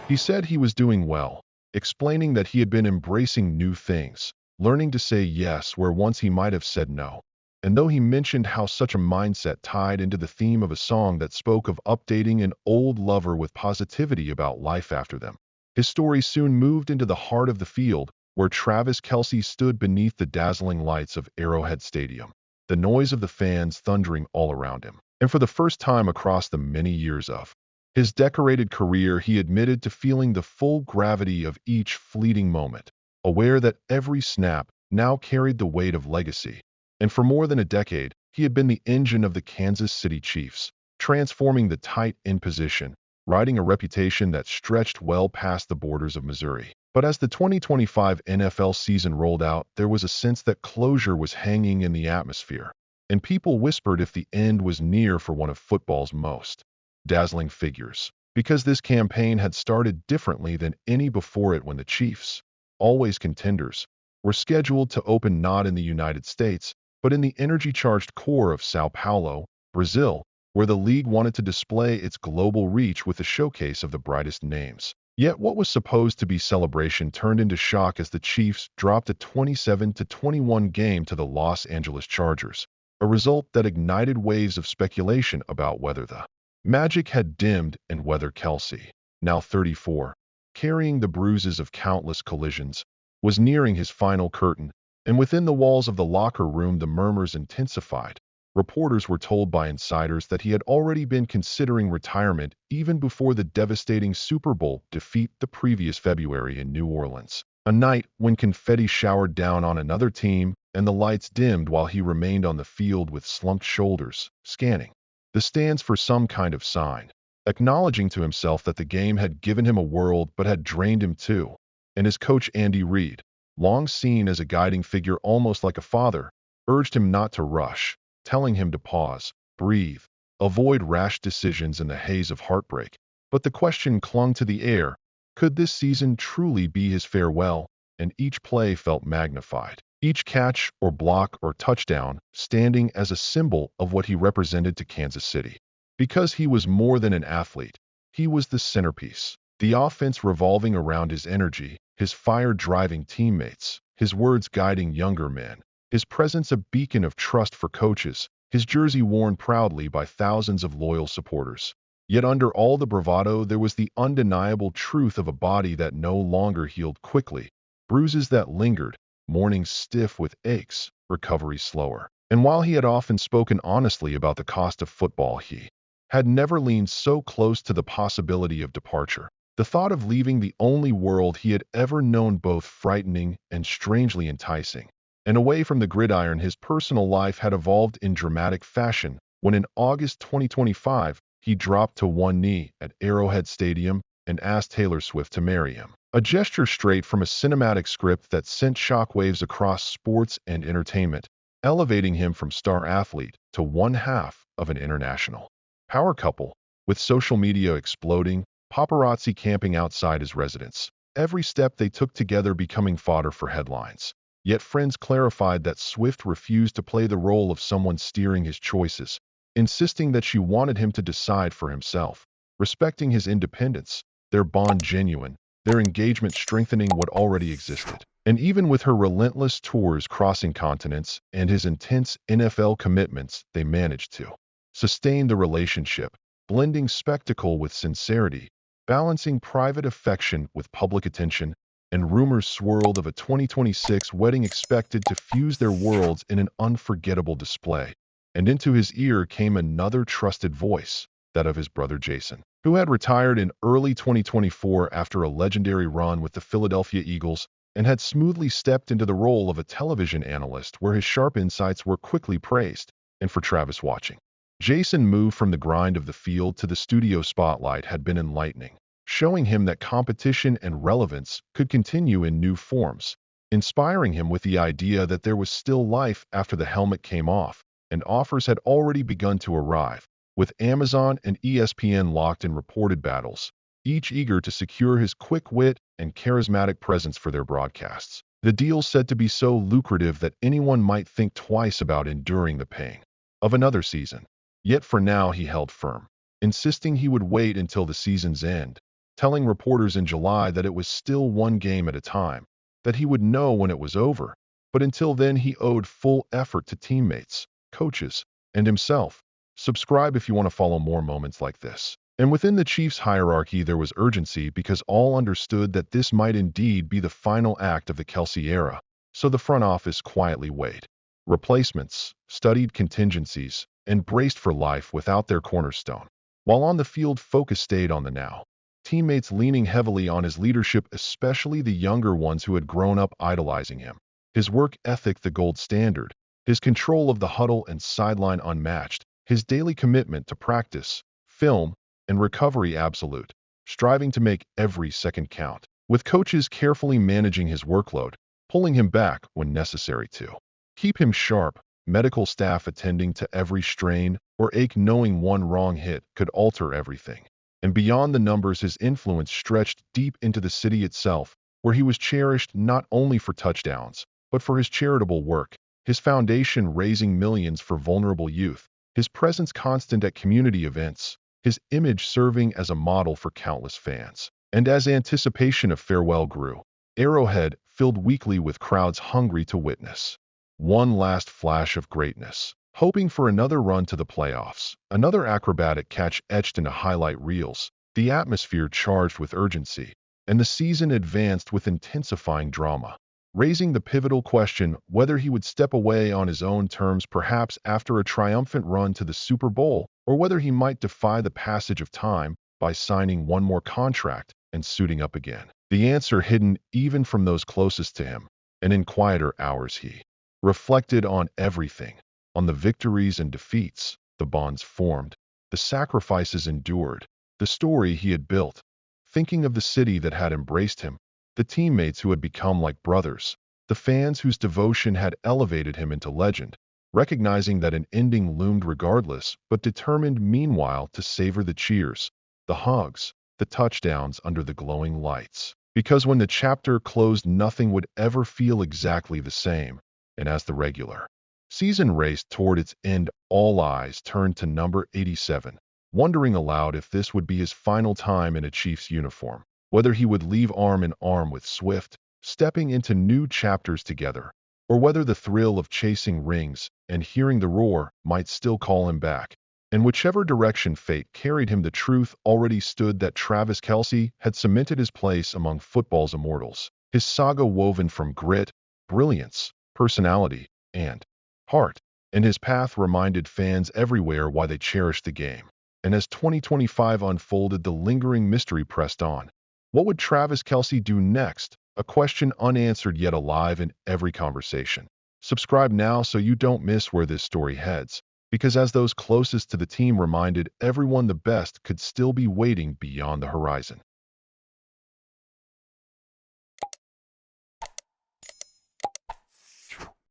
He said he was doing well, explaining that he had been embracing new things, learning to say yes where once he might have said no. And though he mentioned how such a mindset tied into the theme of a song that spoke of updating an old lover with positivity about life after them, his story soon moved into the heart of the field, where Travis Kelce stood beneath the dazzling lights of Arrowhead Stadium, the noise of the fans thundering all around him. And for the first time across the many years of his decorated career, he admitted to feeling the full gravity of each fleeting moment, aware that every snap now carried the weight of legacy. And for more than a decade, he had been the engine of the Kansas City Chiefs, transforming the tight end position, riding a reputation that stretched well past the borders of Missouri. But as the 2025 NFL season rolled out, there was a sense that closure was hanging in the atmosphere, and people whispered if the end was near for one of football's most dazzling figures. Because this campaign had started differently than any before it, when the Chiefs, always contenders, were scheduled to open not in the United States, but in the energy-charged core of Sao Paulo, Brazil, where the league wanted to display its global reach with a showcase of the brightest names. Yet what was supposed to be celebration turned into shock as the Chiefs dropped a 27-21 game to the Los Angeles Chargers, a result that ignited waves of speculation about whether the magic had dimmed and whether Kelce, now 34, carrying the bruises of countless collisions, was nearing his final curtain. And within the walls of the locker room, the murmurs intensified. Reporters were told by insiders that he had already been considering retirement even before the devastating Super Bowl defeat the previous February in New Orleans, a night when confetti showered down on another team and the lights dimmed while he remained on the field with slumped shoulders, scanning the stands for some kind of sign, acknowledging to himself that the game had given him a world but had drained him too. And his coach Andy Reid, long seen as a guiding figure almost like a father, urged him not to rush, telling him to pause, breathe, avoid rash decisions in the haze of heartbreak. But the question clung to the air: could this season truly be his farewell? And each play felt magnified, each catch or block or touchdown standing as a symbol of what he represented to Kansas City. Because he was more than an athlete, he was the centerpiece, the offense revolving around his energy, his fire driving teammates, his words guiding younger men, his presence a beacon of trust for coaches, his jersey worn proudly by thousands of loyal supporters. Yet under all the bravado, there was the undeniable truth of a body that no longer healed quickly, bruises that lingered, mornings stiff with aches, recovery slower. And while he had often spoken honestly about the cost of football, he had never leaned so close to the possibility of departure. The thought of leaving the only world he had ever known both frightening and strangely enticing. And away from the gridiron, his personal life had evolved in dramatic fashion when in August 2025, he dropped to one knee at Arrowhead Stadium and asked Taylor Swift to marry him. A gesture straight from a cinematic script that sent shockwaves across sports and entertainment, elevating him from star athlete to one half of an international power couple. With social media exploding, paparazzi camping outside his residence, every step they took together becoming fodder for headlines. Yet friends clarified that Swift refused to play the role of someone steering his choices, insisting that she wanted him to decide for himself, respecting his independence, their bond genuine, their engagement strengthening what already existed. And even with her relentless tours crossing continents and his intense NFL commitments, they managed to sustain the relationship, blending spectacle with sincerity, balancing private affection with public attention. And rumors swirled of a 2026 wedding expected to fuse their worlds in an unforgettable display. And into his ear came another trusted voice, that of his brother Jason, who had retired in early 2024 after a legendary run with the Philadelphia Eagles and had smoothly stepped into the role of a television analyst where his sharp insights were quickly praised. And for Travis watching, Jason move from the grind of the field to the studio spotlight had been enlightening, showing him that competition and relevance could continue in new forms, inspiring him with the idea that there was still life after the helmet came off, and offers had already begun to arrive, with Amazon and ESPN locked in reported battles, each eager to secure his quick wit and charismatic presence for their broadcasts. The deal said to be so lucrative that anyone might think twice about enduring the pain of another season. Yet for now he held firm, insisting he would wait until the season's end, telling reporters in July that it was still one game at a time, that he would know when it was over, but until then he owed full effort to teammates, coaches, and himself. Subscribe if you want to follow more moments like this. And within the Chiefs' hierarchy there was urgency because all understood that this might indeed be the final act of the Kelce era, so the front office quietly weighed replacements, studied contingencies, and braced for life without their cornerstone. While on the field, focus stayed on the now. Teammates leaning heavily on his leadership, especially the younger ones who had grown up idolizing him. His work ethic the gold standard, his control of the huddle and sideline unmatched, his daily commitment to practice, film, and recovery absolute, striving to make every second count, with coaches carefully managing his workload, pulling him back when necessary to keep him sharp, medical staff attending to every strain or ache knowing one wrong hit could alter everything. And beyond the numbers, his influence stretched deep into the city itself, where he was cherished not only for touchdowns, but for his charitable work, his foundation raising millions for vulnerable youth, his presence constant at community events, his image serving as a model for countless fans. And as anticipation of farewell grew, Arrowhead filled weekly with crowds hungry to witness one last flash of greatness, hoping for another run to the playoffs, another acrobatic catch etched into highlight reels, the atmosphere charged with urgency, and the season advanced with intensifying drama, raising the pivotal question whether he would step away on his own terms perhaps after a triumphant run to the Super Bowl, or whether he might defy the passage of time by signing one more contract and suiting up again. The answer hidden even from those closest to him, and in quieter hours he reflected on everything, on the victories and defeats, the bonds formed, the sacrifices endured, the story he had built, thinking of the city that had embraced him, the teammates who had become like brothers, the fans whose devotion had elevated him into legend, recognizing that an ending loomed regardless, but determined meanwhile to savor the cheers, the hugs, the touchdowns under the glowing lights. Because when the chapter closed, nothing would ever feel exactly the same. And as the regular season raced toward its end, all eyes turned to number 87, wondering aloud if this would be his final time in a Chiefs uniform, whether he would leave arm in arm with Swift, stepping into new chapters together, or whether the thrill of chasing rings and hearing the roar might still call him back. And whichever direction fate carried him, the truth already stood that Travis Kelce had cemented his place among football's immortals, his saga woven from grit, brilliance, personality, and heart, and his path reminded fans everywhere why they cherished the game. And as 2025 unfolded, the lingering mystery pressed on. What would Travis Kelce do next? A question unanswered yet alive in every conversation. Subscribe now so you don't miss where this story heads, because as those closest to the team reminded everyone, the best could still be waiting beyond the horizon.